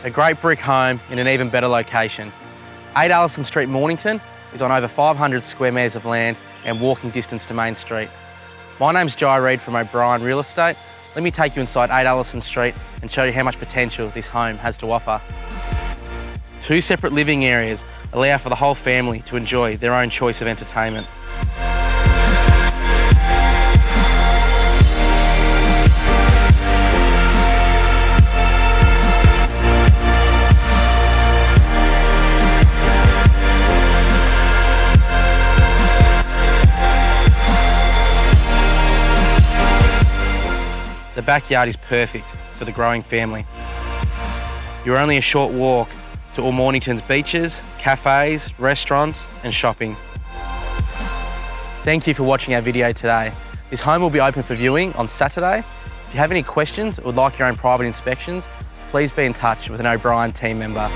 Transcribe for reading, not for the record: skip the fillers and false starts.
A great brick home in an even better location. 8 Allison Street, Mornington is on over 500 square metres of land and walking distance to Main Street. My name's Jai Reid from O'Brien Real Estate. Let me take you inside 8 Allison Street and show you how much potential this home has to offer. 2 separate living areas allow for the whole family to enjoy their own choice of entertainment. The backyard is perfect for the growing family. You're only a short walk to all Mornington's beaches, cafes, restaurants and shopping. Thank you for watching our video today. This home will be open for viewing on Saturday. If you have any questions or would like your own private inspections, please be in touch with an O'Brien team member.